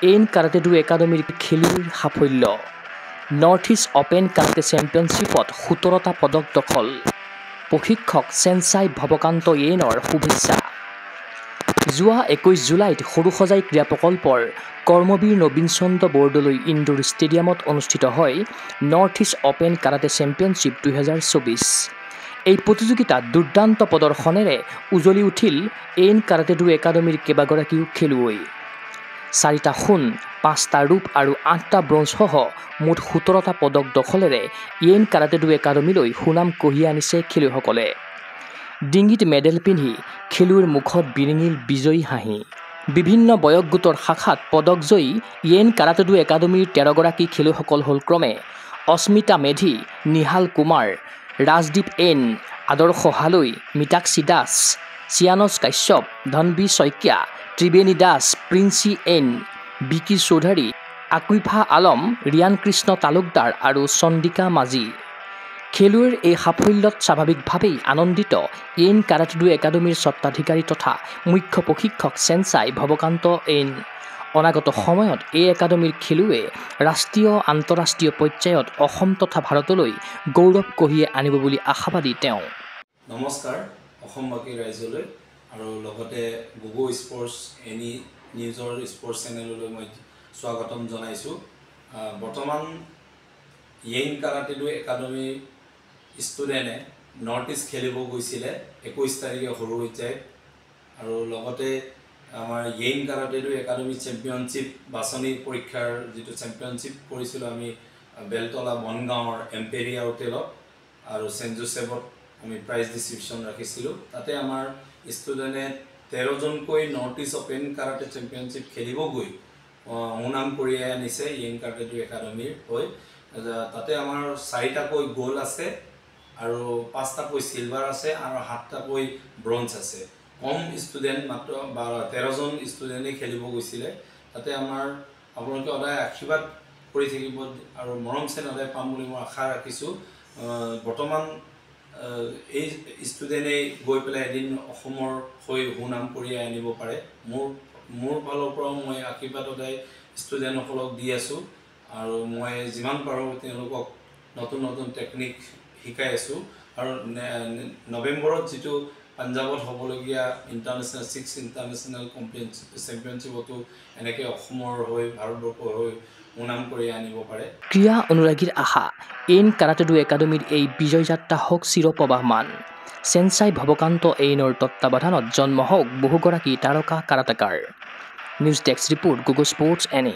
N karate do একাডেমীৰ খেলুৱৈৰ সাফল্য নৰ্থ ইষ্ট অপেন কাৰাটে চেম্পিয়নশ্বিপত 17টা পদক দখল প্ৰশিক্ষক চেনচাই ভৱকান্ত য়েনৰ শুভেচ্ছা যোৱা 21 জুলাইত সৰুসজাই ক্ৰীড়া প্ৰকল্পৰ কৰ্মবীৰ নবীন চন্দ্ৰ বৰদলৈ ইনডোৰ ষ্টেডিয়ামত অনুষ্ঠিত হয় north east open karate championship 2024 এই প্ৰতিযোগিতাত দুৰ্দান্ত প্ৰদৰ্শনেৰে উজলি উঠিল এন কাৰাটে ডু একাডেমীৰ কেইবাগৰাকীও খেলুৱৈ 4টা সোণ 5টা ৰূপ আৰু 8টা ব্ৰঞ্জসহ মুঠ 17টা পদক দখলেৰে এন কাৰাটে ডু একাডেমীলৈ সুনাম কঢ়িয়াই আনিছে খেলুৱৈসকলে ডিঙিত মেডেল পিন্ধি খেলুৱৈৰ মুখত বিৰিঙিল বিজয়ী হাঁহি বিভিন্ন বয়স গোটৰ শাখাত পদকজয়ী এন কাৰাটে ডু একাডেমীৰ 13গৰাকী খেলুৱৈসকল হ'ল ক্ৰমে অস্মিতা মেধি নিহাল কুমাৰ ৰাজদীপ এন আদৰ্শ হালৈ মিতাক্ষী দাস চিয়ানছ কাশ্যপ ধনবী শইকীয়া ত্ৰিবেণী দাস প্ৰিন্সি এন বিকি চৌধুৰী আকুইফা আলম ৰিয়ান কৃষ্ণ তালুকদাৰ আৰু চন্দিকা মাজি খেলুৱৈৰ এই সাফল্যত স্বাভাৱিকভাৱেই আনন্দিত এন কাৰাটে ডু একাডেমীৰ স্বত্বাধিকাৰী তথা মুখ্য প্ৰশিক্ষক চেনচাই ভৱকান্ত এন অনাগত সময়ত এই একাডেমীৰ খেলুৱৈয়ে ৰাষ্ট্ৰীয় আন্তঃৰাষ্ট্ৰীয় পৰ্যায়ত অসম তথা ভাৰতলৈ গৌৰৱ কঢ়িয়াই আনিব বুলি আশাবাদী তেওঁ নমস্কাৰ অসমবাসী ৰাইজলৈ আৰু লগতে গুগো স্পৰ্টছ এনি নিউজৰ স্পৰ্টছ চেনেললৈ মই স্বাগতম জনাইছোঁ বৰ্তমান এন কাৰাটে ডু একাডেমী ষ্টুডেণ্টে নৰ্থ ইষ্ট খেলিব গৈছিলে 21 তাৰিখে সৰুসজাইত আৰু লগতে আমাৰ N karate do academy championship বাছনি পৰীক্ষাৰ যিটো চেম্পিয়নশ্বিপ কৰিছিলোঁ আমি বেলতলা বনগাঁৱৰ এম্পেৰিয়া হোটেলত আৰু সেন্ট জোসেফত আমি প্ৰাইজ ডিষ্ট্ৰিবিউশ্যন ৰাখিছিলোঁ তাতে আমাৰ ষ্টুডেণ্টে 13জনকৈ north east open karate championship খেলিব গৈ সুনাম কঢ়িয়াই আনিছে এন কাৰাটে ডু একাডেমীৰ হৈ তাতে আমাৰ 4টাকৈ গোল্ড আছে আৰু 5টাকৈ সিলভাৰ আছে আৰু 7টাকৈ ব্ৰঞ্জ আছে কম ষ্টুডেণ্ট মাত্ৰ 13জন ষ্টুডেণ্টে খেলিব গৈছিলে তাতে আমাৰ আপোনালোকে সদায় আশীৰ্বাদ কৰি থাকিব আৰু মৰম চেনেহ সদায় পাম বুলি মই আশা ৰাখিছোঁ বৰ্তমান এই ষ্টুডেণ্টে গৈ পেলাই এদিন অসমৰ হৈ সুনাম কঢ়িয়াই আনিব পাৰে মোৰ ফালৰ পৰাও মই আশীৰ্বাদ সদায় ষ্টুডেণ্টসকলক দি আছোঁ আৰু মই যিমান পাৰোঁ তেওঁলোকক নতুন নতুন টেকনিক শিকাই আছোঁ আৰু নৱেম্বৰত যিটো পাঞ্জাবত হ'বলগীয়া ইণ্টাৰনেশ্যনেল 6 ইণ্টাৰনেশ্যনেল চেম্পিয়নশ্বিপতো এনেকৈ অসমৰ হৈ ভাৰতবৰ্ষৰ হৈ সুনাম কৰি আনিব পাৰে ক্ৰীড়া অনুৰাগীৰ আশা এন কাৰাটে ডু একাডেমীৰ এই বিজয় যাত্ৰা হওক চিৰপ্ৰবাহমান চেনচাই ভৱকান্ত এইনৰ তত্বাৱধানত জন্ম হওক বহুগৰাকী তাৰকা কাৰাটেকাৰ নিউজ ডেস্ক ৰিপৰ্ট গুগো স্পৰ্টছ এনে